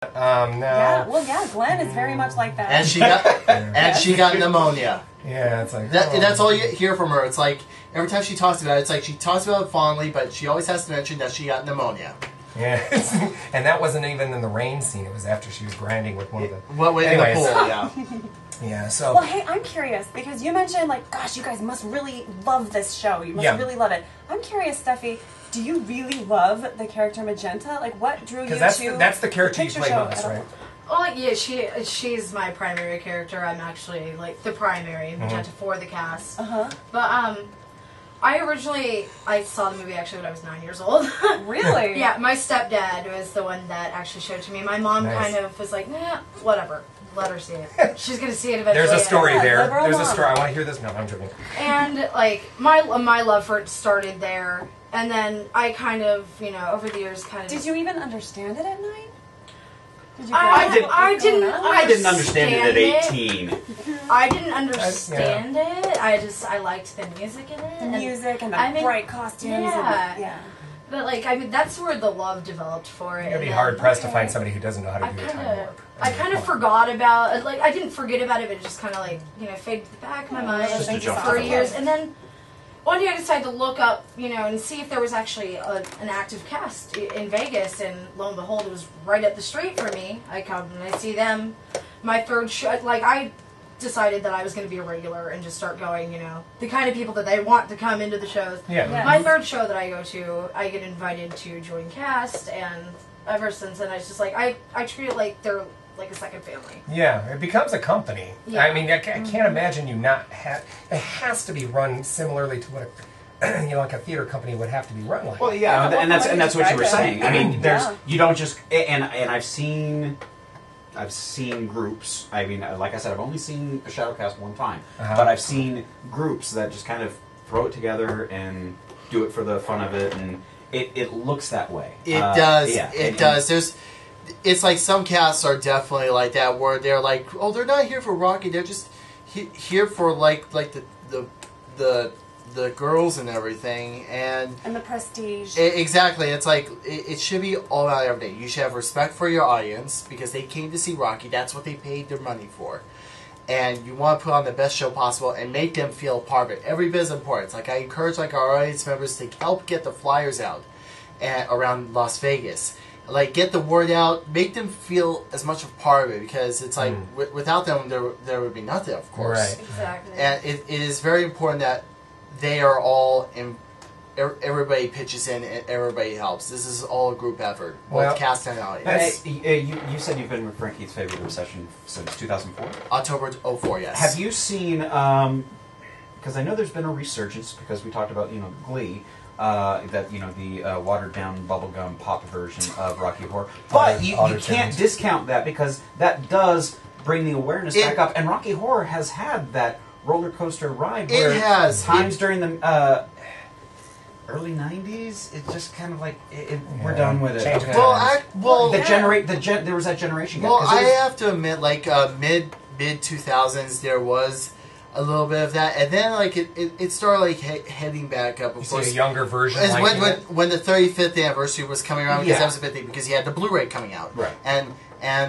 Now. Yeah, well, yeah, Glenn is very much like that. And she got she got pneumonia. Yeah, it's like That's all you hear from her. It's like every time she talks about it, it's like she talks about it fondly, but she always has to mention that she got pneumonia. Yeah, and that wasn't even in the rain scene. It was after she was grinding with one of the. Well, in the pool, yeah. Yeah. So. Well, hey, I'm curious because you mentioned like, gosh, you guys must really love this show. You must really love it. I'm curious, Steffi. Do you really love the character Magenta? Like, what drew you to? That's the character you play most, right? Oh yeah, she's my primary character. I'm actually like the primary Magenta for the cast. But I saw the movie actually when I was 9 years old. Really? Yeah, my stepdad was the one that actually showed it to me. My mom kind of was like, nah, whatever. Let her see it. She's gonna see it eventually. There's a story there. There's mom. a story. I want to hear this. No, I'm joking. And like my love for it started there, and then I kind of, over the years, kind of. Did you even understand it at night? Did you I didn't understand it at 18. I didn't understand it. I liked the music in it. The music and the bright costumes. Yeah. But that's where the love developed for it. It'd be hard pressed to find somebody who doesn't know how to do the time warp. I kind of forgot about it. Like, I didn't forget about it, but it just kind of faded to the back of my mind for years. And then one day I decided to look up, and see if there was actually an active cast in Vegas. And lo and behold, it was right up the street for me. I come and I see them. My third show, I decided that I was going to be a regular and just start going, the kind of people that they want to come into the shows. Yeah. My third show that I go to, I get invited to join cast, and ever since then, it's just like, I treat it like they're like a second family. Yeah, it becomes a company. Yeah. I mean, I can't imagine you not have... It has to be run similarly to what like a theater company would have to be run like. Well, yeah, and that's what you were saying. I mean, you don't just... And I've seen groups. I mean, like I said, I've only seen a Shadowcast one time, but I've seen groups that just kind of throw it together and do it for the fun of it, and it looks that way. It does. Yeah, it does. It's like some casts are definitely like that, where they're like, oh, they're not here for Rocky. They're just here for like the girls and everything, and the prestige. Exactly. It's like it should be all about everything. You should have respect for your audience because they came to see Rocky. That's what they paid their money for, and you want to put on the best show possible and make them feel part of it. Every bit is important. It's like I encourage our audience members to help get the flyers out around Las Vegas. Like, get the word out, make them feel as much a part of it, because it's like without them there would be nothing, of course. Right. Exactly. And it is very important that they are all in. Everybody pitches in and everybody helps. This is all a group effort, both cast and audience. You said you've been with Frankie's Favorite Obsession since 2004? October 2004, yes. Have you seen, because I know there's been a resurgence, because we talked about, Glee, that, the watered-down bubblegum pop version of Rocky Horror. But you can't discount that, because that does bring the awareness back up. And Rocky Horror has had that roller coaster ride where times during the early 90s, it's just kind of like, we're done with it. There was that generation gap. Well, I have to admit, like, mid 2000s, there was a little bit of that, and then like it started like heading back up. Of course, a younger version. When the 35th anniversary was coming around, because that was a big thing, because you had the Blu-ray coming out, right? And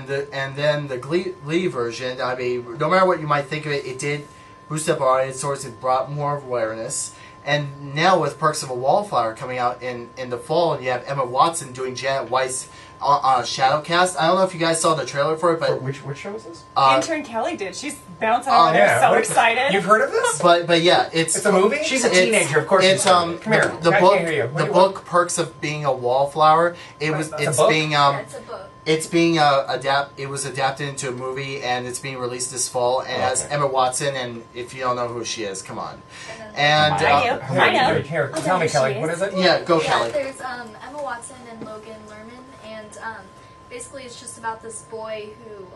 then the Glee version. I mean, no matter what you might think of it, it did boost up our audience source. It brought more awareness. And now with Perks of a Wallflower coming out in the fall, and you have Emma Watson doing Janet Weiss on Shadowcast. I don't know if you guys saw the trailer for it, but which show is this? Intern Kelly did. She's bouncing over there, so excited. You've heard of this? But yeah, it's a movie. She's a teenager, of course. It's Come here. the book Perks of Being a Wallflower. It was It's a book. It's being it was adapted into a movie, and it's being released this fall. And it has Emma Watson, and if you don't know who she is, come on. And I know. Here, tell me, Kelly, what is it? Yeah, go, Kelly. There's Emma Watson and Logan Lerman, and basically it's just about this boy who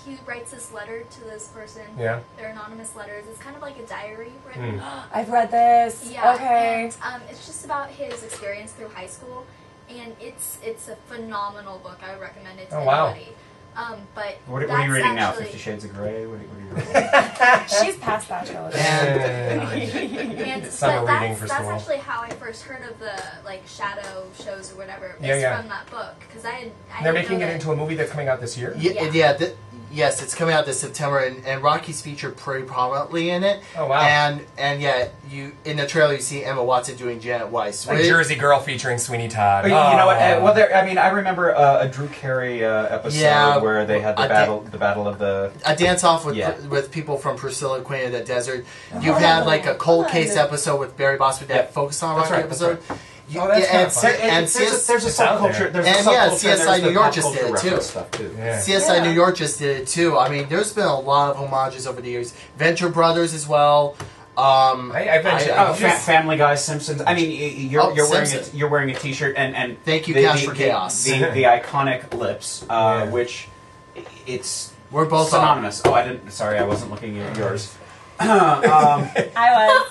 he writes this letter to this person. Yeah. They're anonymous letters. It's kind of like a diary written. I've read this. Yeah. Okay. And it's just about his experience through high school, and it's a phenomenal book. I would recommend it to anybody. But What are you that's reading now? actually- 50 Shades of Grey? What are you reading? She's past that trilogy. And Summer but reading for that's school. actually how I first heard of the shadow shows or whatever. Yeah, It's yeah. from that book because I They're didn't making know it that- into a movie that's coming out this year. Yeah. Yes, it's coming out this September, and Rocky's featured pretty prominently in it. Oh, wow. And yeah, you in the trailer you see Emma Watson doing Janet Weiss. Like Jersey Girl featuring Sweeney Todd. But you know what? I remember a Drew Carey episode where they had the battle of the. A dance off with Yeah. with people from Priscilla, Queen of the Desert. You've had like a cold case episode with Barry Boston that focused on That's Rocky right, that's episode. that's kinda fun. There's a subculture. There's a And yeah, subculture, there's CSI New the York pop just culture did it, too. reference stuff too. Yeah. CSI New York just did it too. I mean, there's been a lot of homages over the years. Venture Brothers as well. I mentioned Family Guy, Simpsons. I mean, you're wearing a T-shirt, and Thank you, Cash for Chaos. The iconic lips, which it's We're both synonymous. Oh, I didn't. Sorry, I wasn't looking at yours. I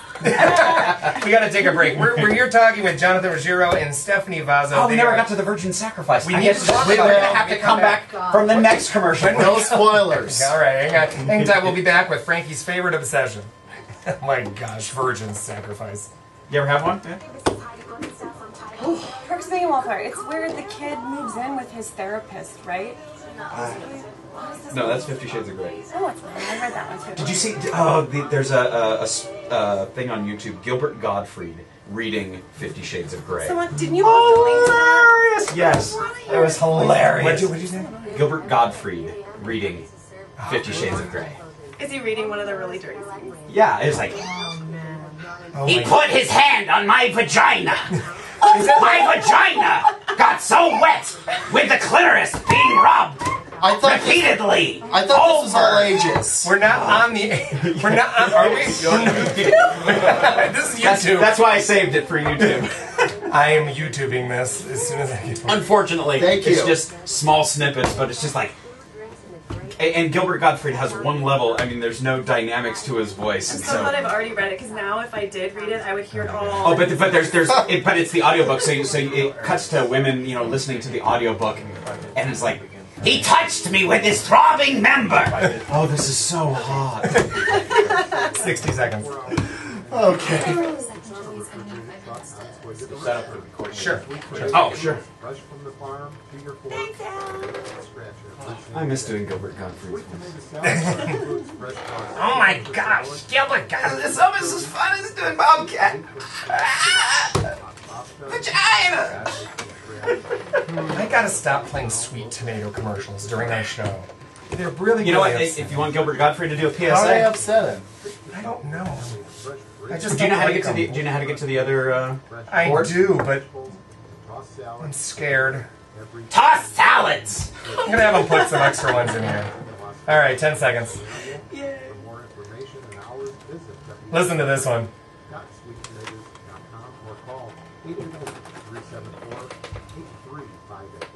we got to take a break. We're here talking with Jonathan Ruggiero and Stephanie Vazzo. Oh, we never got to the Virgin Sacrifice. We I need guess to talk we're about going that. to have to come back from the next commercial. No spoilers. All right, hang on. We'll be back with Frankie's favorite obsession. Oh my gosh, Virgin Sacrifice. You ever have one? Yeah. Perfect Thinking Wallflower. It's where the kid moves in with his therapist, right? No, that's 50 Shades of Grey. Oh, it's fine. I read that one too. Did you see? There's a thing on YouTube. Gilbert Gottfried reading 50 Shades of Grey. Someone, didn't you post a link to that? Yes, it was hilarious. What'd you say? Gilbert Gottfried reading 50 Shades of Grey. Is he reading one of the really dirty things? Yeah, it was like Oh he my put his hand on my vagina. My vagina got so wet with the clitoris being rubbed I thought repeatedly. this was all ages. We're not on the. We're not on. Are we? This is YouTube. That's why I saved it for YouTube. I am YouTubing this as soon as I get. Unfortunately, Thank it's you. just small snippets, but it's just like. And Gilbert Gottfried has one level. I mean, there's no dynamics to his voice. I'm And so glad I've already read it, because now if I did read it, I would hear it all. Oh, but it's the audiobook, so it cuts to women, listening to the audiobook, and it's like, he touched me with his throbbing member. Oh, this is so hot. 60 seconds. Okay. Sure. Oh, sure. Fresh from the farm to your fork. I miss doing Gilbert Gottfried's voice. Oh my gosh, Gilbert got It's almost as fun as doing Bobcat. Vagina. I gotta stop playing Sweet Tomato commercials during our show. They're really. You know what? really If you want Gilbert Gottfried to do a How are they PSA, upsetting? I don't know. I just do you know don't how to like get to the? them. Do you know how to get to the other? I board? do, but Toss salad I'm scared. every Toss salads. I'm gonna have them put some extra ones in here. All right, 10 seconds. For more information and hours, visit Listen to this one. www.sweettomatoes.com or call 888-374-8358.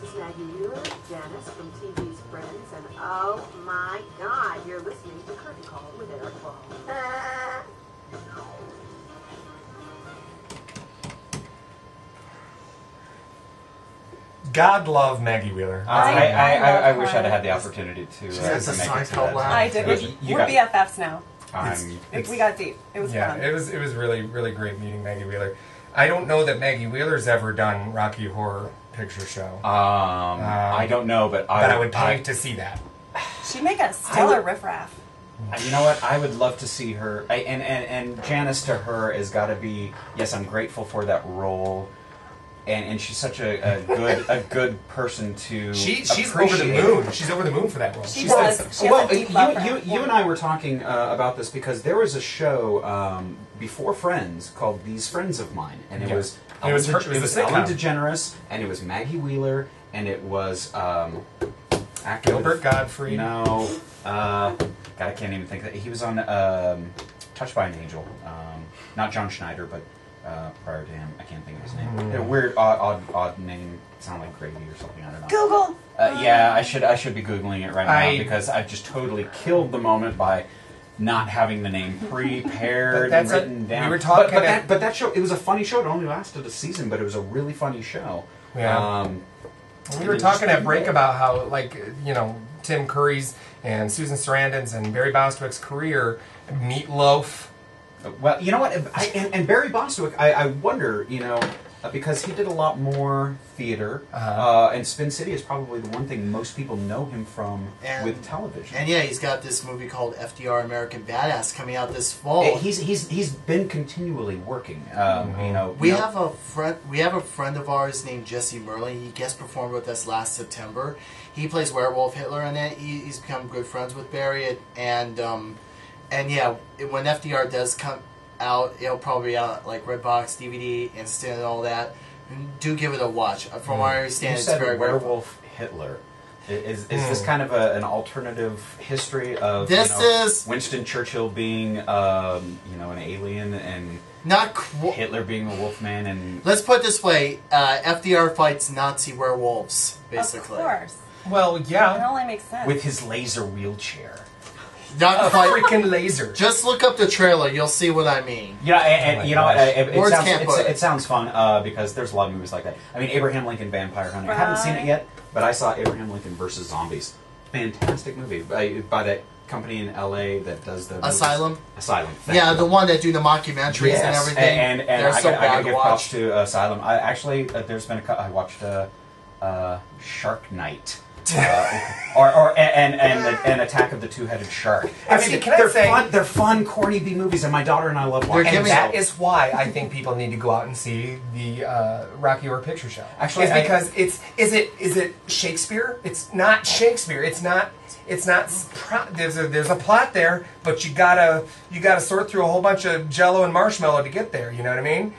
This is Maggie Mueller, Janice from TV's Friends, and oh my God, you're listening to Curtain Call with Erik Ball. God love Maggie Wheeler. I love wish her. I'd had the opportunity to. That's a make it sign to out that. loud. I did. You We're got- BFFs now. I'm- We got deep. It was Yeah, fun. it was really great meeting Maggie Wheeler. I don't know that Maggie Wheeler's ever done Rocky Horror Picture Show, I don't know, but I would pay to see that. She'd make a stellar riffraff. You know what? I would love to see her. And Janice to her has got to be. Yes, I'm grateful for that role, and she's such a good person to. She's over the appreciate. moon. She's over the moon for that role. She She does. says- She has Well, a deep love for her. you and I were talking about this because there was a show before Friends called These Friends of Mine, and it Yeah. was It was her- it was a Ellen sitcom. DeGeneres, and it was Maggie Wheeler, and it was actor Gilbert Gottfried. No, God, I can't even think that he was on Touched by an Angel. Not John Schneider, but prior to him, I can't think of his name. A weird, odd name. Sound like Gravy or something. I don't know. Google. Yeah, I should be googling it right now I- because I just totally killed the moment by not having the name prepared But that's and written down. we were talking but that show, it was a funny show. It only lasted a season, but it was a really funny show. Yeah. We were talking at break about how, like, Tim Curry's and Susan Sarandon's and Barry Bostwick's career, Meatloaf. Well, you know what? And Barry Bostwick, I wonder, because he did a lot more theater, and Spin City is probably the one thing most people know him from with television. And yeah, he's got this movie called FDR American Badass coming out this fall. He's been continually working. We have a friend of ours named Jesse Merlin. He guest performed with us last September. He plays Werewolf Hitler in it. He's become good friends with Barry, and yeah, when FDR does come out, it'll probably be out like Redbox, DVD, Instant, and all that. Do give it a watch. From what I understand, you it's said very Werewolf Hitler. Is this kind of an alternative history of Winston Churchill being an alien and Hitler being a wolfman? And let's put it this way: FDR fights Nazi werewolves, basically. Of course. Well, yeah, it only makes sense with his laser wheelchair. Not quite freaking laser. Just look up the trailer; you'll see what I mean. Yeah, and it sounds fun because there's a lot of movies like that. I mean, Abraham Lincoln Vampire Hunter. I haven't seen it yet, but I saw Abraham Lincoln versus Zombies. Fantastic movie by that company in LA that does the Asylum. Movies. Asylum. Yeah, the one that do the mockumentaries and everything. And they're so bad I gotta to give watch. props to Asylum. There's been I watched Shark Night. And Attack of the Two-Headed Shark. They're fun, corny B movies, and my daughter and I love watching. And that is why I think people need to go out and see the Rocky Horror Picture Show. Actually, it's because is it Shakespeare? It's not Shakespeare. It's not. There's a plot there, but you gotta sort through a whole bunch of Jello and marshmallow to get there. You know what I mean?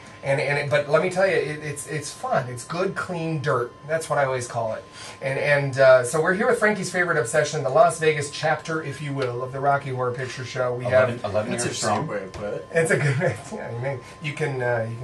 But let me tell you, it's fun. It's good, clean dirt. That's what I always call it. So we're here with Frankie's favorite obsession, the Las Vegas chapter, if you will, of the Rocky Horror Picture Show. We 11 years strong. Way to put it. It's a good. Yeah, you can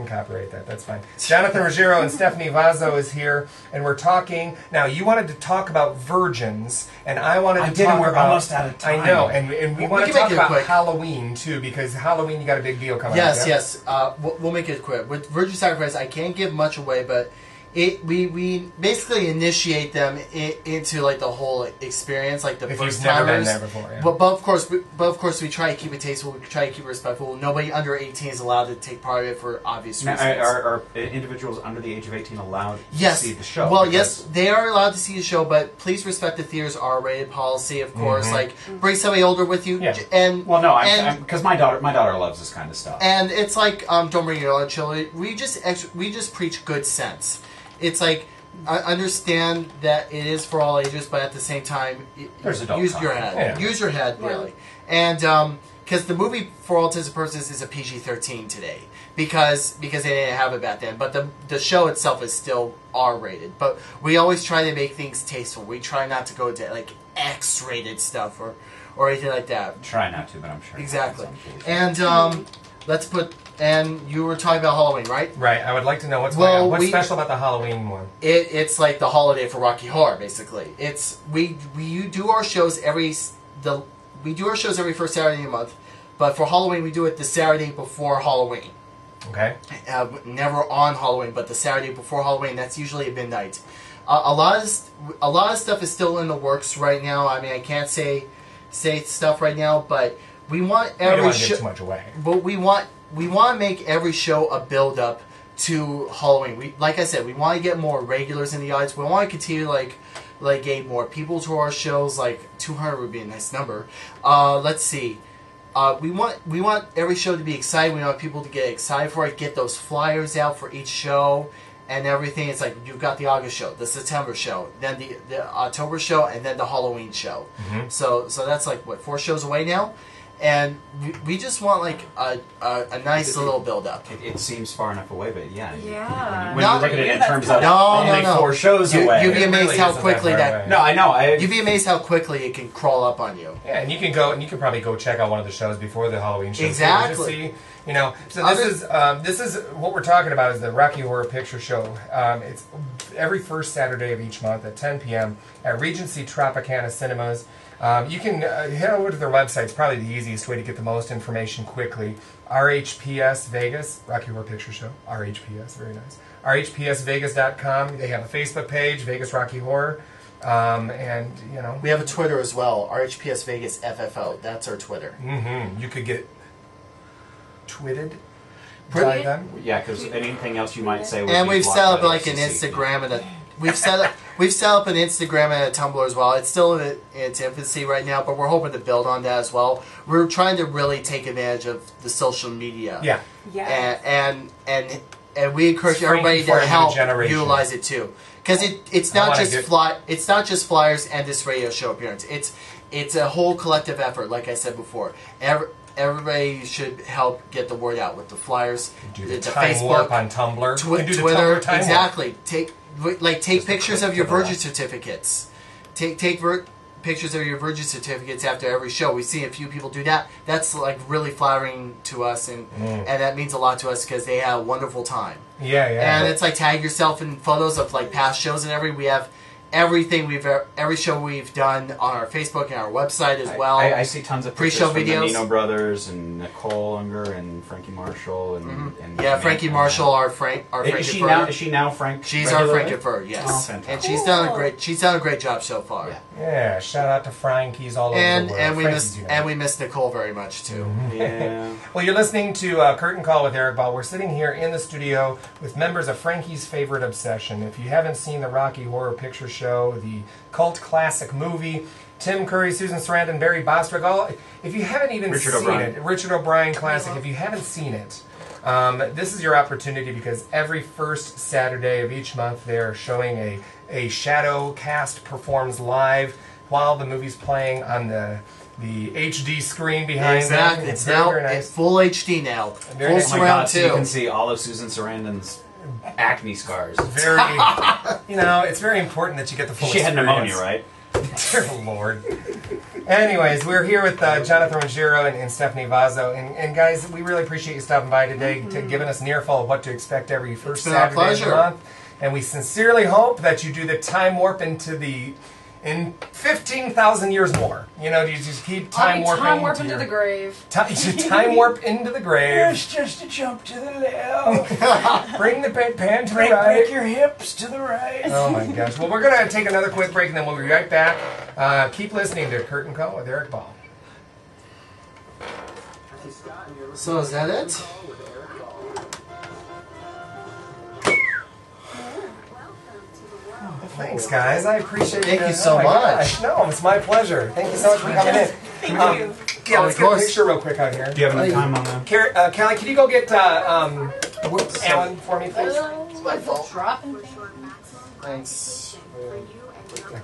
copyright that. That's fine. Jonathan Ruggiero and Stephanie Vazzo is here, and we're talking. Now, you wanted to talk about virgins, and I wanted to talk about. We're almost out of time. I know, and we want to talk about Halloween too, because Halloween you got a big deal coming up. Yes. We'll make it quick. With Virgin Sacrifice, I can't give much away, but we basically initiate them into like the whole experience, like the first timers. Never been there before, yeah. But of course, we try to keep it tasteful. We try to keep it respectful. Nobody under 18 is allowed to take part of it for obvious reasons. Are individuals under the age of 18 allowed to see the show? Well, yes, they are allowed to see the show, but please respect the theater's R-rated policy. Of course, like bring somebody older with you. Yeah. Because my daughter loves this kind of stuff. And it's like don't bring your other children. We just preach good sense. It's like, I understand that it is for all ages, but at the same time, use your head. Yeah. Use your head, really. And because the movie, for all intents and purposes, is a PG-13 today. Because they didn't have it back then. But the show itself is still R-rated. But we always try to make things tasteful. We try not to go to, like, X-rated stuff or anything like that. Try not to, but I'm sure. Exactly. And and you were talking about Halloween, right? Right. I would like to know what's going on. What's special about the Halloween one? It's like the holiday for Rocky Horror, basically. It's we do our shows every first Saturday of the month, but for Halloween we do it the Saturday before Halloween. Okay. Never on Halloween, but the Saturday before Halloween. That's usually at midnight. A lot of stuff is still in the works right now. I mean, I can't say stuff right now, but we want every don't want to give too much away. But we want to make every show a build-up to Halloween. Like I said, we want to get more regulars in the audience. We want to continue to get more people to our shows. Like 200 would be a nice number. Let's see. We want every show to be exciting. We want people to get excited for it. Get those flyers out for each show and everything. It's like you've got the August show, the September show, then the October show, and then the Halloween show. Mm-hmm. So that's like 4 shows away now. And we just want like a nice little build up. It seems far enough away, but yeah. When When you look at it in terms of only 4 shows away, you'd be amazed how quickly that. No, I know. You'd be amazed how quickly it can crawl up on you. Yeah, and you can probably go check out one of the shows before the Halloween show. Exactly. Just see, so this is what we're talking about is the Rocky Horror Picture Show. It's every first Saturday of each month at 10 p.m. at Regency Tropicana Cinemas. You can head over to their website. It's probably the easiest way to get the most information quickly. RHPS Vegas, Rocky Horror Picture Show. RHPS, very nice. RHPSVegas.com. They have a Facebook page, Vegas Rocky Horror. And, you know. We have a Twitter as well, RHPS Vegas FFO. That's our Twitter. You could get twitted by them. Yeah, because anything else you might say would And be we've blocked set up by like an FCC. Instagram and we've set up an Instagram and a Tumblr as well. It's still in its infancy right now, but we're hoping to build on that as well. We're trying to really take advantage of the social media. Yeah. And we encourage everybody to help utilize it too, because it's not just flyers and this radio show appearance. It's a whole collective effort. Like I said before, everybody should help get the word out with the flyers, Do the Facebook, time warp on Tumblr. Twitter, Time exactly. Take pictures of your Virgin certificates. Take pictures of your Virgin certificates after every show. We've seen a few people do that. That's like really flattering to us, and that means a lot to us because they have a wonderful time. Yeah. And it's like tag yourself in photos of like past shows and we have every show we've done on our Facebook and our website as well. I see tons of pictures pre-show from videos. the Nino brothers and Nicole Unger and Frankie Marshall and Frankie Marshall, our is she now Frank? She's regularly? our Frankenfurter, yes. Oh, fantastic. And she's done a great job so far. Yeah, shout out to Frankie's all over the world. And we miss Nicole very much too. Yeah. Well, you're listening to Curtain Call with Erik Ball. We're sitting here in the studio with members of Frankie's Favorite Obsession. If you haven't seen the Rocky Horror Picture Show, the cult classic movie, Tim Curry, Susan Sarandon, Barry Bostwick, if you haven't even Richard O'Brien classic, if you haven't seen it, this is your opportunity because every first Saturday of each month they're showing a shadow cast performs live while the movie's playing on the HD screen behind them. It's now very nice. it's full HD now. Very Full nice. Oh my surround God, so too. you can see all of Susan Sarandon's acne scars. Very, it's very important that you get the full She had experience. pneumonia, right? Dear Lord. Anyways, we're here with Jonathan Ruggiero and Stephanie Vazzo. And guys, we really appreciate you stopping by today, to giving us an earful of what to expect every first been our Saturday of the pleasure. month. And we sincerely hope that you do the time warp in 15,000 years more. You just keep time warping. Time warp into the grave. Time warp into the grave. It's just a jump to the left. Bring the bedpan to the right. Break your hips to the right. Oh my gosh. Well, we're going to take another quick break and then we'll be right back. Keep listening to Curtain Call with Erik Ball. So is that it? Thanks, guys. I appreciate it. Thank you so my much. Gosh. No, it's my pleasure. Thank you so much for coming in. Thank you. Yeah, let's get a picture real quick out here. Do you have enough time on that? Callie, can you go get Alan for me, please? It's my fault. Dropping. Thanks. I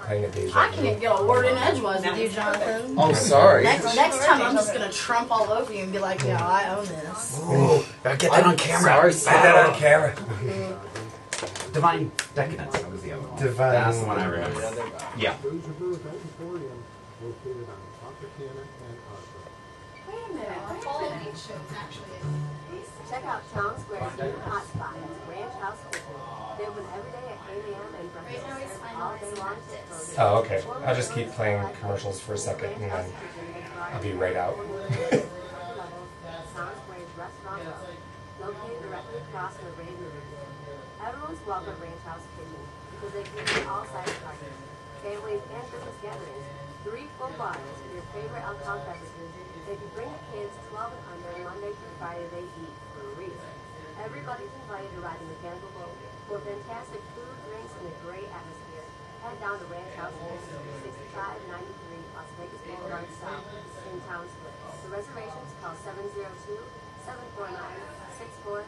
can't get a word in edgewise with you, Jonathan. Oh, sorry. Next time I'm just gonna trump all over you and be like, yeah, I own this. Ooh, gotta get that on camera. Get that on camera. Divine Decadence. That was the other one. Divine. That's the one I remember. Yeah. Boozer Brew Event Emporium, located on Tropicana and Check out Town Square's new hotspot, Ranch House Kitchen. They open every day at 8 a.m. and breakfast served all day long to close. Oh, okay. I'll just keep playing commercials for a second and then I'll be right out. Town Square's restaurant row, located directly across from the Raven Room. Everyone's welcome at Ranch House Kitchen because they feature all size parties, families, and business gatherings. 3 full bars of your favorite alcohol beverages. If you bring the kids 12 and under, Monday through Friday, they eat free. Everybody's invited to ride the mechanical boat for fantastic food, drinks, and a great atmosphere. Head down to Ranch House Kitchen, 6593 Las Vegas Boulevard South in Town Square. For reservations, call 702-749-6400.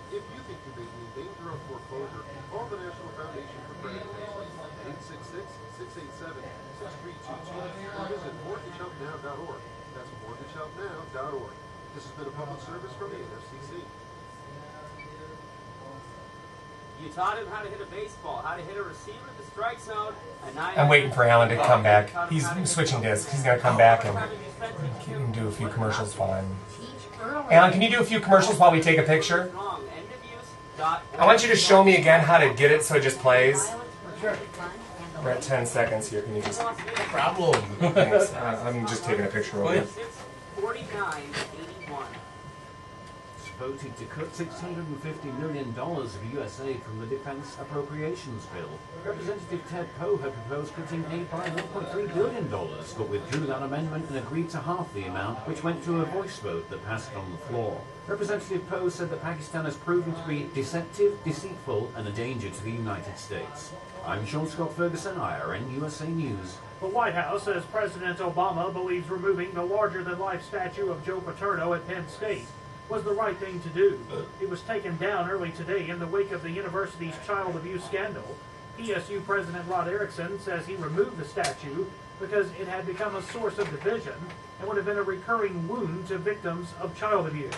If you think you may be in danger of foreclosure, call the National Foundation for Credit Counseling at 866-687-6322 or visit mortgagehelpnow.org. That's mortgagehelpnow.org. This has been a public service from the NFCC. You taught him how to hit a baseball, how to hit a receiver at the strike zone, and now I'm waiting for Alan to come back. He's switching discs. He's going to come back and he can do a few commercials while I'm... Alan, can you do a few commercials while we take a picture? I want you to show me again how to get it so it just plays. Sure. We're at 10 seconds here. Can you just... No problem. Thanks. I'm just taking a picture of it. 49-81. Voted to cut $650 million of US aid from the Defense Appropriations Bill. Representative Ted Poe had proposed cutting aid by $1.3 billion, but withdrew that amendment and agreed to half the amount, which went through a voice vote that passed on the floor. Representative Poe said that Pakistan has proven to be deceptive, deceitful, and a danger to the United States. I'm Sean Scott Ferguson, IRN USA News. The White House says President Obama believes removing the larger-than-life statue of Joe Paterno at Penn State was the right thing to do. It was taken down early today in the wake of the university's child abuse scandal. PSU President Rod Erickson says he removed the statue because it had become a source of division and would have been a recurring wound to victims of child abuse.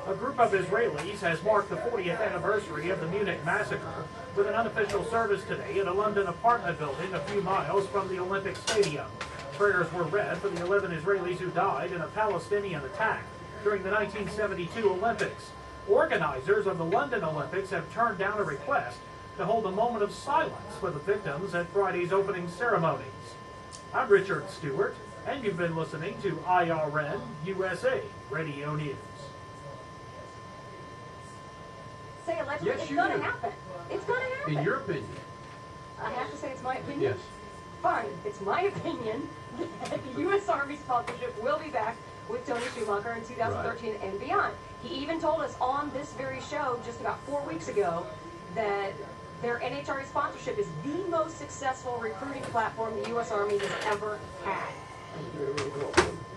A group of Israelis has marked the 40th anniversary of the Munich massacre with an unofficial service today at a London apartment building a few miles from the Olympic Stadium. Prayers were read for the 11 Israelis who died in a Palestinian attack during the 1972 Olympics. Organizers of the London Olympics have turned down a request to hold a moment of silence for the victims at Friday's opening ceremonies. I'm Richard Stewart, and you've been listening to IRN USA Radio News. Say allegedly, Yes, it's you going do. to happen. It's going to happen. In your opinion? I have to say it's my opinion. Yes. Fine, it's my opinion that the U.S. Army sponsorship will be back with Tony Schumacher in 2013 and beyond. He even told us on this very show just about 4 weeks ago that their NHRA sponsorship is the most successful recruiting platform the U.S. Army has ever had.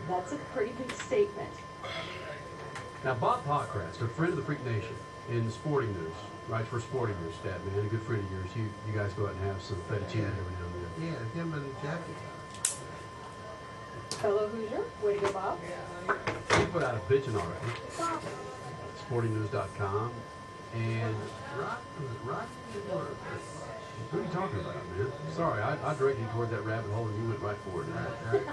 That's a pretty big statement. Now, Bob Pockratz, a friend of the Freak Nation in Sporting News, writes for Sporting News, Stat Man, a good friend of yours. You guys go out and have some fettuccine every now and then. Yeah, him and Jackie. Fellow Hoosier, way to go, Bob. He put out a bitchin' article, sportingnews.com, and Right? what are you talking about, man? Sorry, I directed you toward that rabbit hole and you went right for it.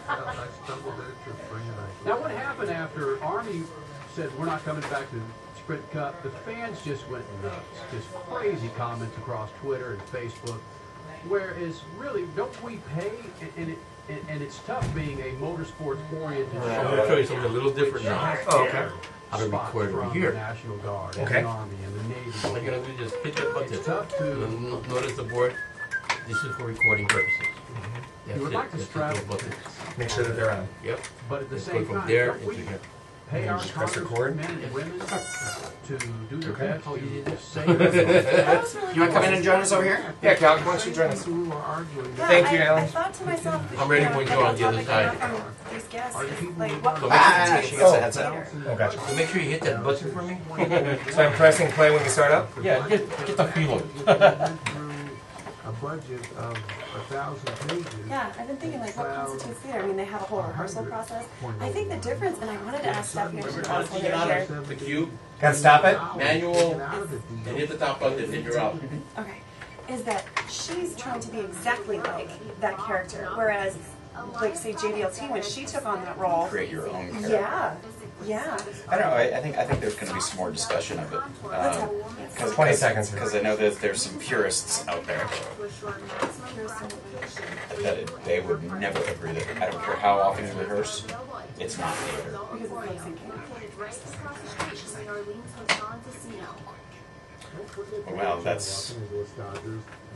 I stumbled into bringing it. Now, what happened after Army said we're not coming back to Sprint Cup? The fans just went nuts. Just crazy comments across Twitter and Facebook. Whereas, really, don't we pay? And it's tough being a motorsports-oriented show. I'm going to show you something a little different now. Oh, okay. I'm going to record over here. The National Guard, Okay. and the Army, and the Navy. All I'm going to do is just hit that button. It's tough to... Notice the board. This is for recording purposes. You would like to strap... Make sure that they're on. Yep. But at the Let's same go from time, there don't into we here. pay our Just press record. men and women to do their Okay. best? Oh, you did that? Save You want to come in and join us over here? Yeah, Cal, why don't you join us? Who are arguing? Yeah, Thank you, I Alan. thought to myself, I'm ready when you're on the other side. These guests, Are you is, people like, who what want- She gets a headset. Oh, gotcha. So make sure you hit that button for me. So I'm pressing play when we start up? Yeah, get the feel of it. Went through a budget of 1,000 pages. Yeah, I've been thinking, like, what constitutes theater? I mean, they have a whole rehearsal process. I think the difference, and I wanted to ask Stephanie if she How was to get out here. of the cube, Gotta stop it? manual, and hit the top button, and you're out. Okay, is that she's trying to be exactly like that character, whereas, like, say, JDLT, when she took on that role, Create your own character. yeah, yeah. I don't know. I think there's going to be some more discussion of it. Let's have 20 seconds. Because I know that there's some purists out there that they would never agree that I don't care how often you rehearse, it's not theater. because it's lip syncing. Well, that's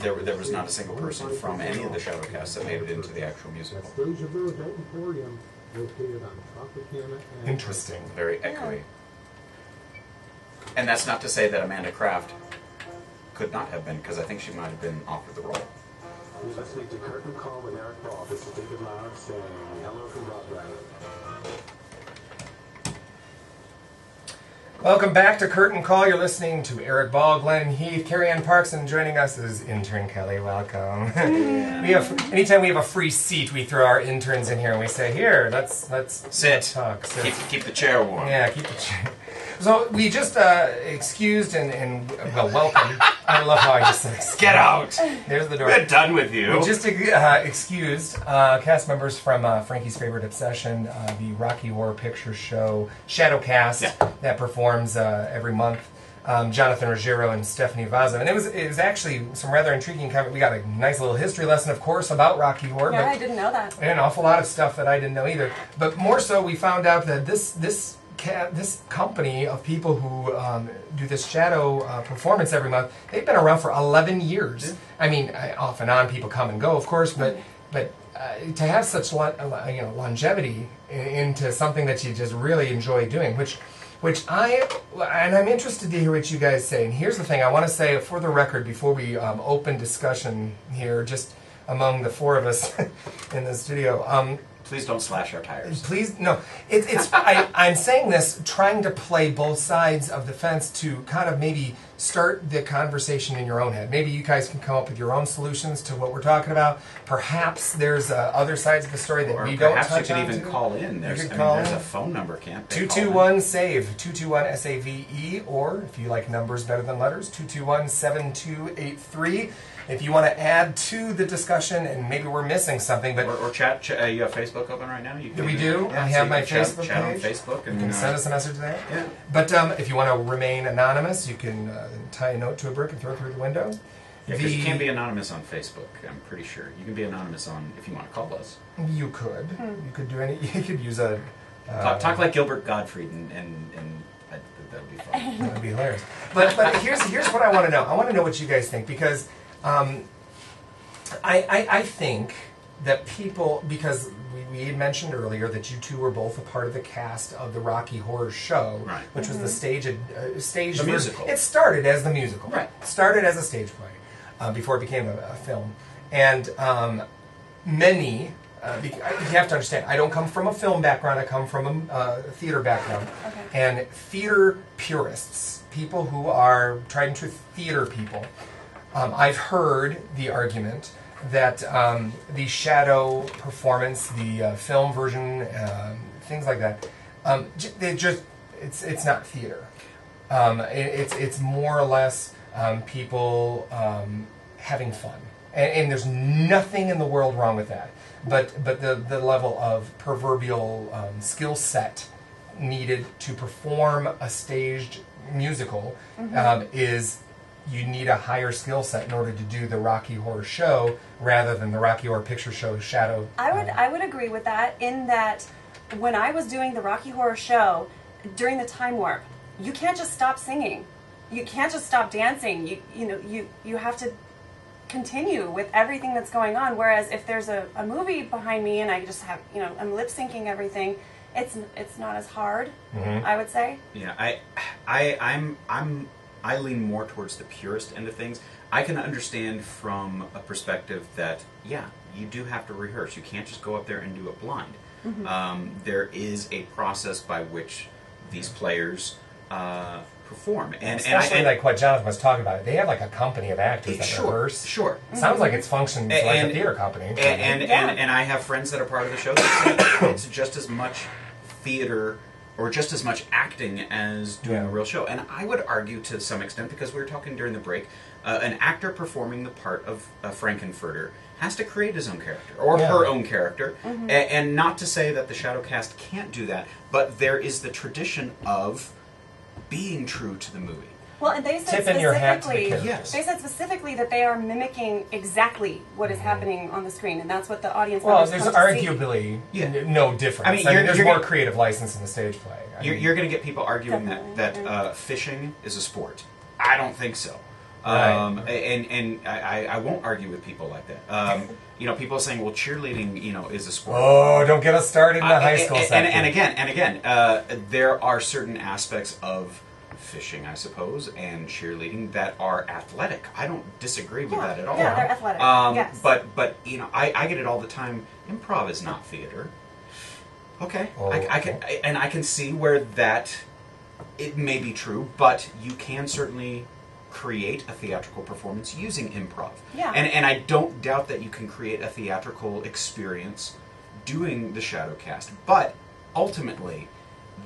there was not a single person from any of the shadowcasts that made it into the actual musical. Deja Vu Adult Emporium located on Tropicana and... Interesting. Very echoey. And that's not to say that Amanda Kraft could not have been, because I think she might have been offered the role. You're listening to Curtain Call with Erik Ball. This is David Loud saying hello from Rottweiler. Welcome back to Curtain Call. You're listening to Erik Ball, Glenn Heath, Carrie Ann Parks, and joining us is intern Kelly. Welcome. Anytime we have a free seat, we throw our interns in here and we say, "Here, let's sit, talk." Sit. Keep the chair warm." Yeah, keep the chair. So we just excused and well, welcome. I love how I just said Get out! There's the door. We're done with you. We just excused cast members from Frankie's Favorite Obsession, the Rocky Horror Picture Show Shadowcast that performs every month. Jonathan Ruggiero and Stephanie Vaza. And it was actually some rather intriguing comment. We got a nice little history lesson, of course, about Rocky Horror. Yeah, I didn't know that. And an awful lot of stuff that I didn't know either. But more so, we found out that this company of people who do this shadow performance every month, they've been around for 11 years. I mean, off and on, people come and go, of course, but to have such longevity into something that you just really enjoy doing, which I'm interested to hear what you guys say. And here's the thing I want to say for the record before we open discussion here, just among the four of us in the studio. Please don't slash our tires. Please, no. I'm saying this trying to play both sides of the fence to kind of maybe start the conversation in your own head. Maybe you guys can come up with your own solutions to what we're talking about. Perhaps there's other sides of the story that we don't touch on. Perhaps you could even call in. There's a phone number, can't they? 221-SAVE, 221-SAVE, or if you like numbers better than letters, 221-7283. If you want to add to the discussion, and maybe we're missing something, but or chat. You have Facebook open right now. We do. I have my Facebook chat page. On Facebook, and you can send us a message there. Yeah. But if you want to remain anonymous, you can tie a note to a brick and throw it through the window. Yeah, because you can't be anonymous on Facebook. I'm pretty sure you can be anonymous on if you want to call us. You could. You could do any. You could use a talk like Gilbert Gottfried, and that would be fun. That would be hilarious. But here's what I want to know. I want to know what you guys think because. I think that people, because we had mentioned earlier that you two were both a part of the cast of the Rocky Horror Show, which was the stage the musical. It started as the musical. Right. It started as a stage play before it became a film. And many, you have to understand, I don't come from a film background, I come from a theater background. Okay. And theater purists, people who are tried and true theater people, I've heard the argument that the shadow performance, the film version, things like that, it's not theater. It's more or less people having fun, and there's nothing in the world wrong with that. But the level of proverbial skill set needed to perform a staged musical is. You need a higher skill set in order to do the Rocky Horror Show rather than the Rocky Horror Picture Show Shadow. I would agree with that in that when I was doing the Rocky Horror Show during the time warp, you can't just stop singing. You can't just stop dancing. You have to continue with everything that's going on. Whereas if there's a movie behind me and I just have I'm lip syncing everything, it's not as hard. I would say. Yeah, I lean more towards the purist end of things. I can understand from a perspective that, yeah, you do have to rehearse. You can't just go up there and do it blind. There is a process by which these players perform. And especially like what Jonathan was talking about. They have like a company of actors that rehearse. Sure. Sounds like it's functions like a theater company. And I have friends that are part of the show that say it's just as much theater or just as much acting as doing a real show. And I would argue to some extent, because we were talking during the break, an actor performing the part of Frankenfurter has to create his own character, or her own character. And not to say that the Shadowcast can't do that, but there is the tradition of being true to the movie. Well, and they said specifically that they are mimicking exactly what is happening on the screen, and that's what the audience members there's come to arguably no difference. I mean, there's more creative license in the stage play. You're going to get people arguing that fishing is a sport. I don't think so. Right. And I won't argue with people like that. People saying, well, cheerleading, is a sport. Oh, don't get us started in the high school section. And again, there are certain aspects of fishing, I suppose, and cheerleading that are athletic. I don't disagree with that at all. Yeah, they're athletic. Yes. But I get it all the time. Improv is not theater. Okay. I can see where that it may be true, but you can certainly create a theatrical performance using improv. Yeah. And I don't doubt that you can create a theatrical experience doing the Shadowcast, but ultimately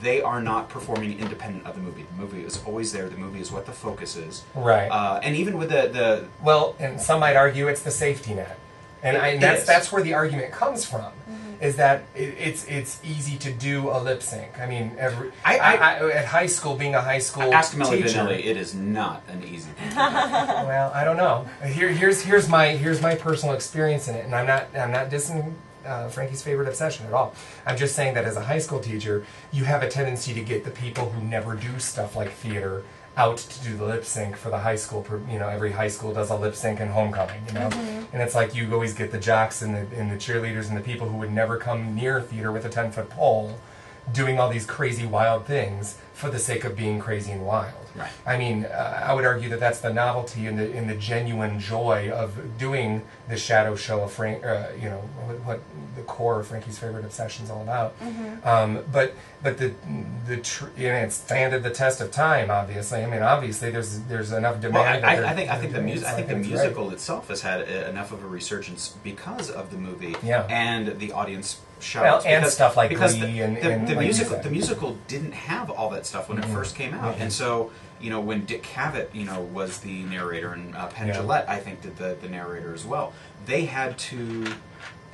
they are not performing independent of the movie. The movie is always there. The movie is what the focus is. Right. And even with the well, and some might argue it's the safety net, and that's where the argument comes from. Is that it's easy to do a lip sync. I mean, at high school, being a high school ask Melly teacher, Vanilli, it is not an easy thing to do. Well, I don't know. Here's my personal experience in it, and I'm not dissing Frankie's favorite obsession at all. I'm just saying that as a high school teacher, you have a tendency to get the people who never do stuff like theater out to do the lip sync for the high school. You know, every high school does a lip sync in homecoming. You know, and it's like you always get the jocks and the cheerleaders and the people who would never come near theater with a 10-foot pole, doing all these crazy wild things for the sake of being crazy and wild. Right. I mean, I would argue that that's the novelty and the genuine joy of doing the shadow show of Frank. You know, what the core of Frankie's favorite obsession is all about. But it's standed the test of time. Obviously, I mean, obviously there's enough demand. Well, I think the musical itself has had enough of a resurgence because of the movie and the audience. Well, and stuff like Glee the musical didn't have all that stuff when it first came out, and so when Dick Cavett was the narrator and Penn Jillette I think did the narrator as well, they had to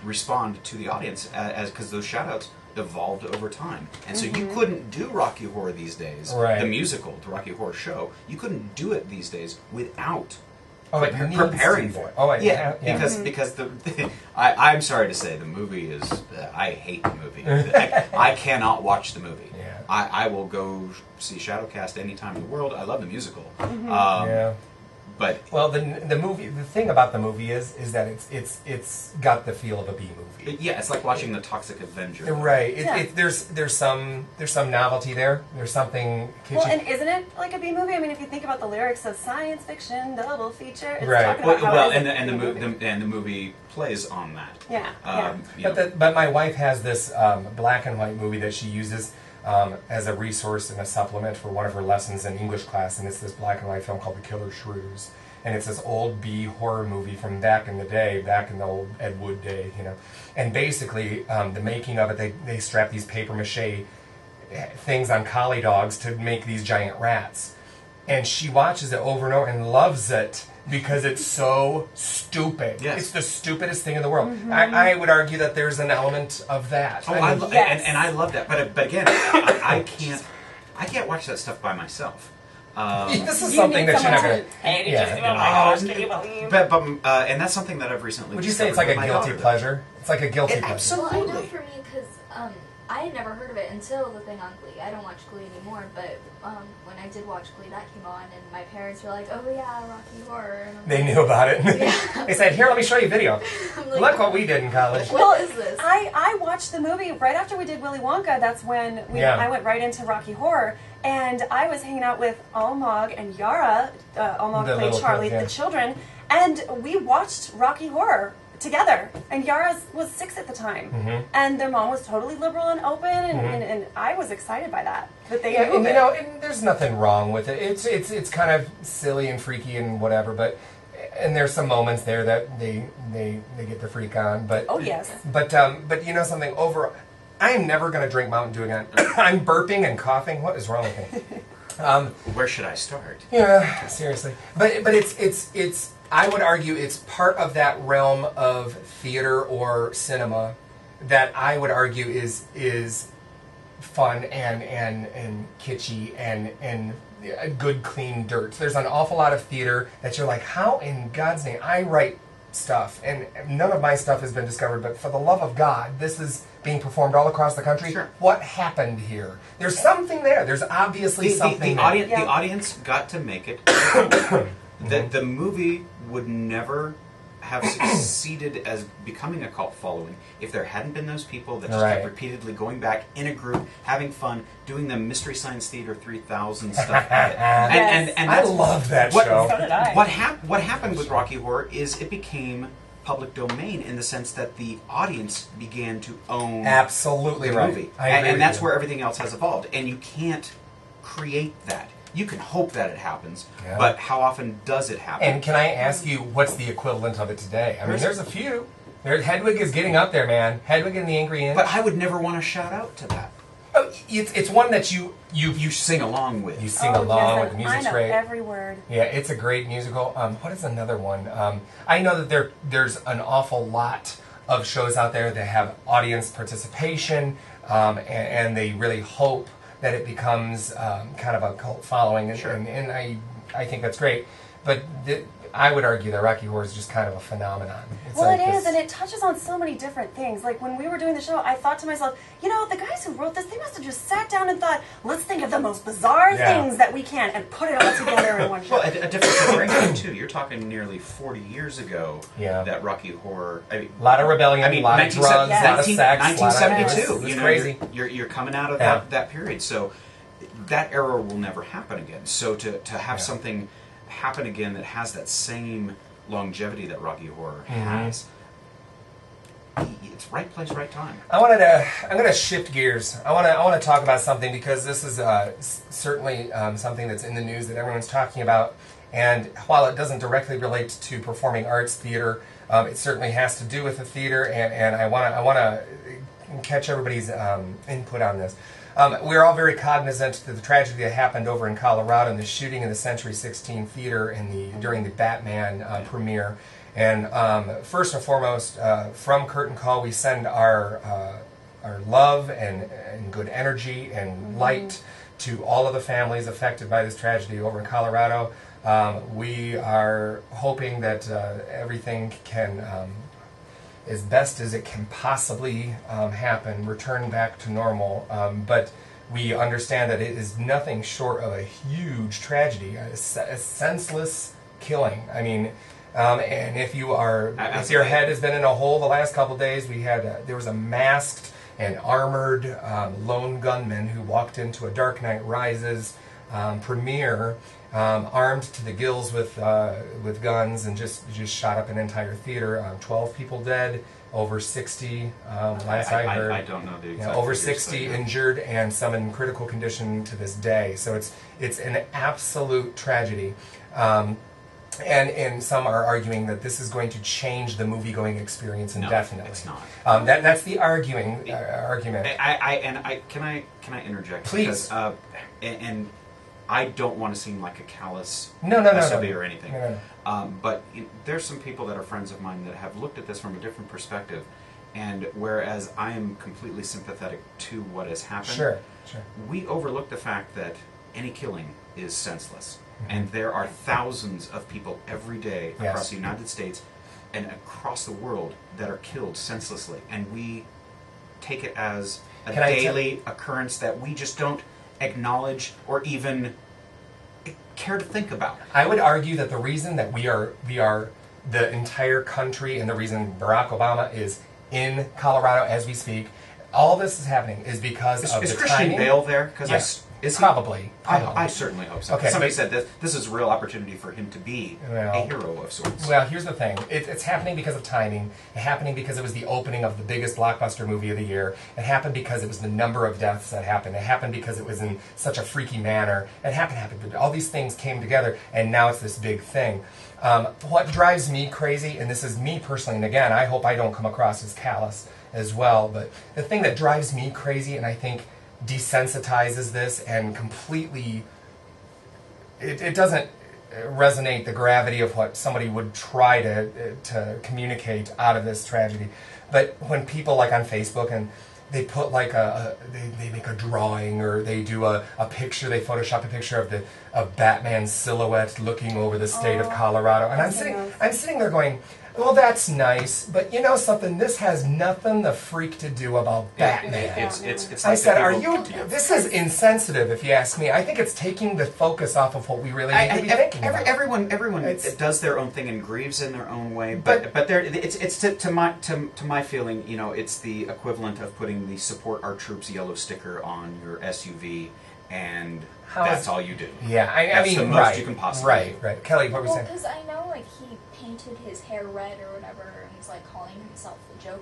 respond to the audience as because those shout-outs evolved over time, and so you couldn't do Rocky Horror these days, the musical, the Rocky Horror Show. You couldn't do it these days without preparing for it. Because I'm sorry to say the movie is I hate the movie. I cannot watch the movie. I will go see Shadowcast any time in the world. I love the musical. But the movie. The thing about the movie is that it's got the feel of a B movie. It's like watching The Toxic Avenger. Right. There's some novelty there. There's something kitschy. Well, and isn't it like a B movie? I mean, if you think about the lyrics of science fiction double feature, it's right. talking about how the movie plays on that. But my wife has this black and white movie that she uses as a resource and a supplement for one of her lessons in English class, and it's this black and white film called The Killer Shrews. And it's this old B horror movie from back in the day, back in the old Ed Wood day, And basically, the making of it, they strap these paper mache things on collie dogs to make these giant rats. And she watches it over and over and loves it because it's so stupid. It's the stupidest thing in the world. I would argue that there's an element of that. And I love that. But again, I can't watch that stuff by myself. This is something that you're not going to... And that's something that I've recently... Would you say it's like a guilty pleasure? It's like a guilty pleasure. Absolutely. Well, I know for me, because I had never heard of it until the thing on Glee. I don't watch Glee anymore, but when I did watch Glee, that came on, and my parents were like, "Oh yeah, Rocky Horror." And they knew about it. They said, "Here, let me show you a video. Like, look what we did in college." What is this? I watched the movie right after we did Willy Wonka. That's when I went right into Rocky Horror, and I was hanging out with Almog and Yara. Almog played Charlie, the children, and we watched Rocky Horror together, and Yara was 6 at the time, and their mom was totally liberal and open, and I was excited by that. But they and there's nothing wrong with it. It's kind of silly and freaky and whatever, but there's some moments there that they get the freak on. But but something over. I am never going to drink Mountain Dew again. I'm burping and coughing. What is wrong with me? Where should I start? Yeah, seriously. But it's. I would argue it's part of that realm of theater or cinema that I would argue is fun and kitschy and good clean dirt. There's an awful lot of theater that you're like, how in God's name? I write stuff and none of my stuff has been discovered, but for the love of God, this is being performed all across the country. Sure. What happened here? There's something there. There's obviously something there. The audience got to make it. The movie would never have succeeded as becoming a cult following if there hadn't been those people that just kept repeatedly going back in a group, having fun, doing the Mystery Science Theater 3000 stuff. and I love that show. So did I. What happened with Rocky Horror is it became public domain in the sense that the audience began to own absolutely the movie. And that's where everything else has evolved. And you can't create that. You can hope that it happens, but how often does it happen? And can I ask you, what's the equivalent of it today? I mean, there's a few. Hedwig is getting up there, man. Hedwig and the Angry Inch. But I would never want to shout out to that. it's one that you sing along with. You sing along with. The I music's know great. every word. Yeah, it's a great musical. What is another one? I know that there's an awful lot of shows out there that have audience participation, and they really hope that it becomes kind of a cult following, and I think that's great. But I would argue that Rocky Horror is just kind of a phenomenon. It's Well, like it is, this- and it touches on so many different things. Like, when we were doing the show, I thought to myself, you know, the guys who wrote this, they must have just sat down and thought, let's think of the most bizarre things that we can and put it all together in one show. Well, a different generation, too. You're talking nearly 40 years ago that Rocky Horror... I mean, a lot of rebellion, a lot of drugs, a lot of sex. 1972. It's crazy. You're coming out of that period. So that era will never happen again. So to have something happen again that has that same longevity that Rocky Horror has, it's right place, right time. I'm going to shift gears. I want to talk about something because this is certainly something that's in the news that everyone's talking about. And while it doesn't directly relate to performing arts theater, it certainly has to do with the theater. And I want to catch everybody's input on this. We're all very cognizant of the tragedy that happened over in Colorado and the shooting in the Century 16 Theater during the Batman premiere. And first and foremost, from Curtain Call, we send our love and good energy and light to all of the families affected by this tragedy over in Colorado. We are hoping that everything can, as best as it can possibly happen, return back to normal. But we understand that it is nothing short of a huge tragedy, a senseless killing. I mean, and if your head has been in a hole the last couple of days, there was a masked and armored lone gunman who walked into a Dark Knight Rises premiere, armed to the gills with guns, and just shot up an entire theater. 12 people dead, over 60 last I heard. I don't know the exact over figures, 60 injured, and some in critical condition to this day. So it's an absolute tragedy. And some are arguing that this is going to change the movie-going experience indefinitely. No, it's not. That's the argument. Can I interject? Please. Because, and I don't want to seem like a callous no, SOB or anything. No. But there's some people that are friends of mine that have looked at this from a different perspective, and whereas I am completely sympathetic to what has happened, sure. we overlook the fact that any killing is senseless. And there are thousands of people every day across the United States and across the world that are killed senselessly. And we take it as a daily occurrence that we just don't acknowledge or even care to think about. I would argue that the reason that we are the entire country, and the reason Barack Obama is in Colorado as we speak, all this is happening is because of the timing. Is Christian Bale there? Yes. Probably. I certainly hope so. Okay, somebody said this is a real opportunity for him to be a hero of sorts. Well, here's the thing. It's happening because of timing. It's happening because it was the opening of the biggest blockbuster movie of the year. It happened because it was the number of deaths that happened. It happened because it was in such a freaky manner. It happened. All these things came together, and now it's this big thing. What drives me crazy, and this is me personally, and again, I hope I don't come across as callous as well, but the thing that drives me crazy, and I think desensitizes this and completely it doesn't resonate the gravity of what somebody would try to communicate out of this tragedy. But when people like on Facebook and they put like they make a drawing, or they do a picture, they Photoshop a picture of Batman's silhouette looking over the state of Colorado, and I'm sitting there going, well, that's nice, but you know something? This has nothing the freak to do about Batman. It's I like said, this is insensitive, if you ask me. I think it's taking the focus off of what we really need to be thinking about. Everyone does their own thing and grieves in their own way, but it's to my feeling, you know, it's the equivalent of putting the support our troops yellow sticker on your SUV, and that's all you do. Yeah, I mean, the most you can possibly do. Right. Kelly, what were you saying? Because I know, like, he painted his hair red or whatever, and was like calling himself the Joker.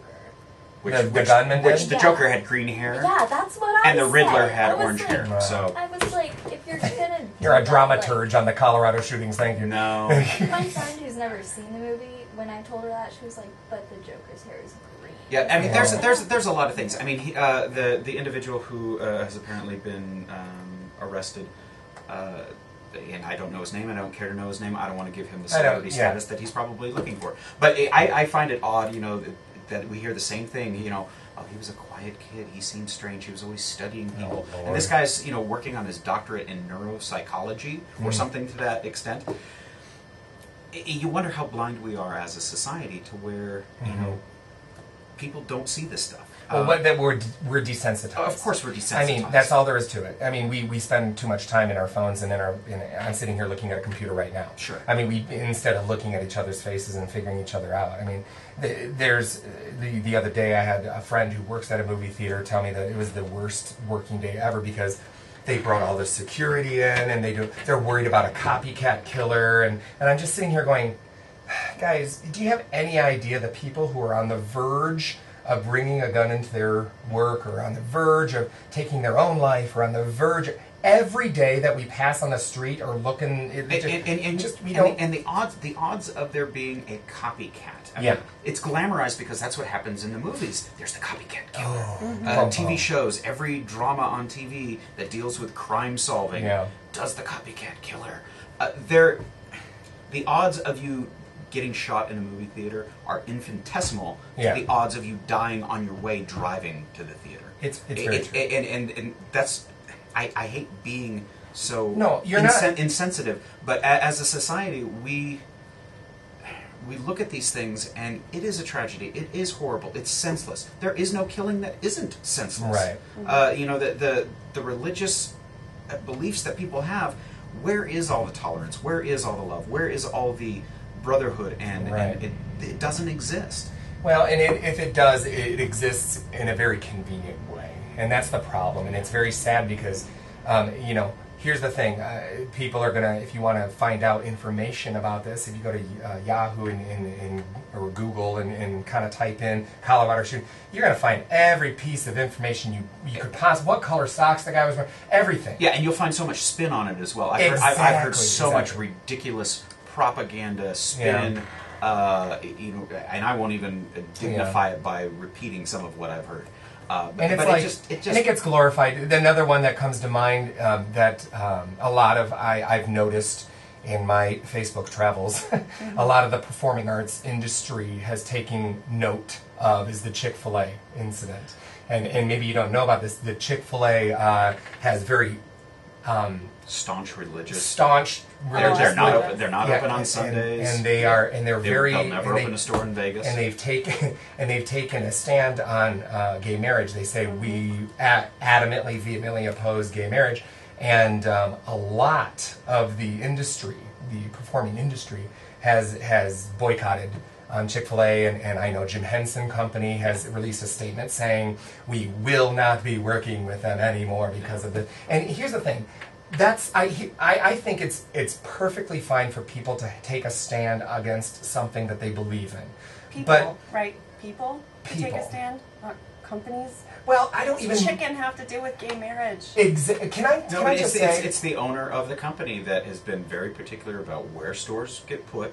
The gunman did? The Joker had green hair. Yeah, that's what I And the Riddler said. had orange hair. So I was like, if you're gonna You're a dramaturge on the Colorado shootings, thank you. No. My friend who's never seen the movie, when I told her that, she was like, but the Joker's hair is green. Yeah, I mean, there's a lot of things. I mean, the individual who has apparently been arrested, and I don't know his name, and I don't care to know his name. I don't want to give him the celebrity status that he's probably looking for. But I find it odd, that we hear the same thing. Oh, he was a quiet kid. He seemed strange. He was always studying people. And this guy's, working on his doctorate in neuropsychology or something to that extent. You wonder how blind we are as a society to where, people don't see this stuff. Well, that we're desensitized. Of course we're desensitized. I mean, that's all there is to it. I mean, we spend too much time in our phones and I'm sitting here looking at a computer right now. Sure. I mean, instead of looking at each other's faces and figuring each other out. I mean, the other day I had a friend who works at a movie theater tell me that it was the worst working day ever because they brought all the security in and they're worried about a copycat killer and I'm just sitting here going, guys, do you have any idea the people who are on the verge of bringing a gun into their work or on the verge of taking their own life or on the verge every day that we pass on the street or looking and the odds of there being a copycat. I mean, it's glamorized because that's what happens in the movies. There's the copycat killer. TV shows, every drama on TV that deals with crime solving does the copycat killer. The odds of you getting shot in a movie theater are infinitesimal to the odds of you dying on your way driving to the theater. It's very true. And that's I hate being so insensitive, but as a society we look at these things and it is a tragedy. It is horrible. It's senseless. There is no killing that isn't senseless. Right. The religious beliefs that people have. Where is all the tolerance? Where is all the love? Where is all the brotherhood? And it doesn't exist. Well, and if it does, it exists in a very convenient way, and that's the problem. And it's very sad because, here's the thing: people are gonna, if you want to find out information about this, if you go to Yahoo or Google and kind of type in Colorado shooting, you're gonna find every piece of information you could possibly. What color socks the guy was wearing, everything. Yeah, and you'll find so much spin on it as well. I've heard so much ridiculous propaganda spin. And I won't even dignify it by repeating some of what I've heard. And it gets glorified. Another one that comes to mind that a lot of I've noticed in my Facebook travels, a lot of the performing arts industry has taken note of is the Chick-fil-A incident. And maybe you don't know about this. The Chick-fil-A has very staunch religious. They're not open. They're not open on Sundays. And they'll never open a store in Vegas. And they've taken a stand on gay marriage. They say we adamantly, vehemently oppose gay marriage, and a lot of the industry, the performing industry, has boycotted Chick-fil-A, and I know Jim Henson Company has released a statement saying we will not be working with them anymore because of this. And here's the thing. I think it's perfectly fine for people to take a stand against something that they believe in. People take a stand, not companies. Well, I don't even. Chicken have to do with gay marriage? Can I just say it's the owner of the company that has been very particular about where stores get put.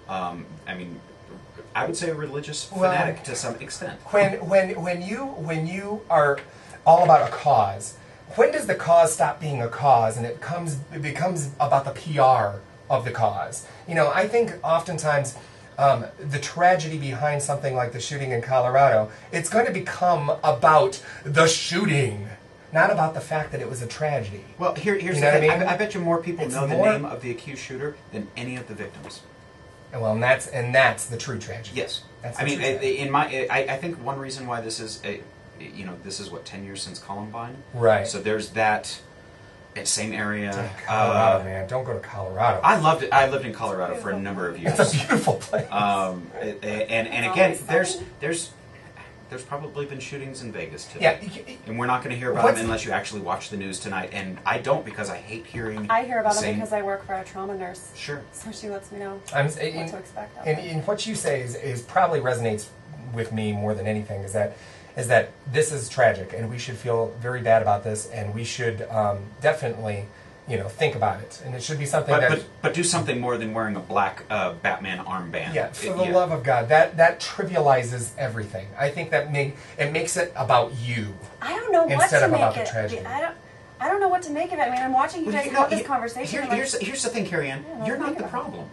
I mean, I would say a religious fanatic to some extent. When you are all about a cause. When does the cause stop being a cause and it becomes about the PR of the cause? I think oftentimes the tragedy behind something like the shooting in Colorado, it's going to become about the shooting, not about the fact that it was a tragedy. Well, here's the thing. I bet you more people know the name of the accused shooter than any of the victims. Well, and that's the true tragedy. Yes. I think one reason why this is this is 10 years since Columbine? Right. So there's that same area. Colorado, man. Don't go to Colorado. I loved it. I lived in Colorado for a number of years. It's a beautiful place. And again, there's probably been shootings in Vegas too. Yeah. And we're not going to hear about them unless you actually watch the news tonight. And I don't because I hate hearing. I hear about them because I work for a trauma nurse. Sure. So she lets me know what to expect. And what you say is probably resonates with me more than anything is that this is tragic and we should feel very bad about this and we should definitely think about it, and it should be something but do something more than wearing a black Batman armband. Yeah, for the love of God, that trivializes everything. I think that makes it about you. I don't know what instead to of make about it. the tragedy. I don't know what to make of it. I mean, I'm watching you guys have this conversation. Here's the thing, Carrie Ann. You're not the problem.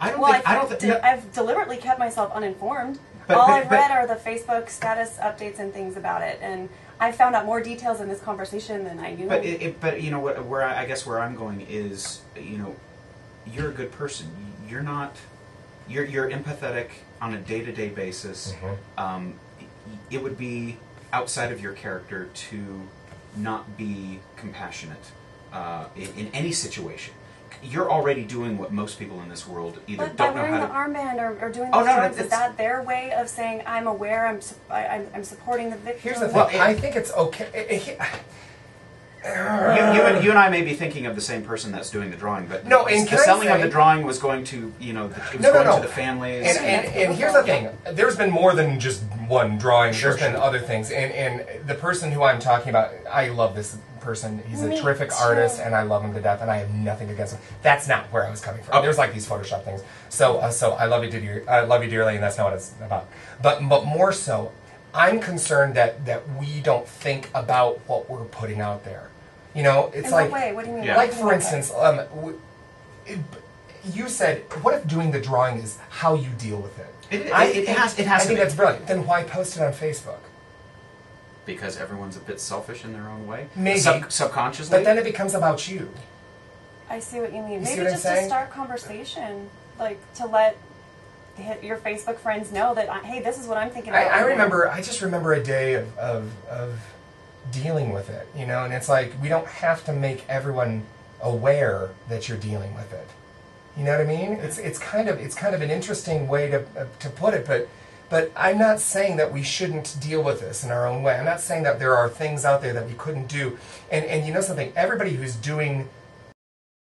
I've deliberately kept myself uninformed. All I've read are the Facebook status updates and things about it, and I found out more details in this conversation than I knew. But you know what? Where I'm going is, you're a good person. You're not. You're empathetic on a day-to-day basis. Mm-hmm. It would be outside of your character to not be compassionate in any situation. You're already doing what most people in this world either but don't know how to. By wearing the armband or doing those drugs, is that their way of saying I'm aware, I'm supporting the victim? Here's the thing. I think it's okay. You and I may be thinking of the same person that's doing the drawing, but the selling of the drawing was going to, it was going to the families. And here's the thing: there's been more than just one drawing. There's been other things, and the person who I'm talking about, I love this person. He's a terrific artist, and I love him to death, and I have nothing against him. That's not where I was coming from. Okay. There's like these Photoshop things. So I love you dearly, and that's not what it's about. But more so, I'm concerned that we don't think about what we're putting out there. It's in like, what way? What do you mean? Yeah. Like for instance, you said, what if doing the drawing is how you deal with it? I think that's brilliant. Then why post it on Facebook? Because everyone's a bit selfish in their own way, maybe subconsciously. But then it becomes about you. I see what you mean. Maybe just to start conversation, like to let your Facebook friends know that hey, this is what I'm thinking about. I just remember a day of dealing with it, and it's like we don't have to make everyone aware that you're dealing with it. You know what I mean? It's kind of an interesting way to put it, but I'm not saying that we shouldn't deal with this in our own way. I'm not saying that there are things out there that we couldn't do. And you know something? Everybody who's doing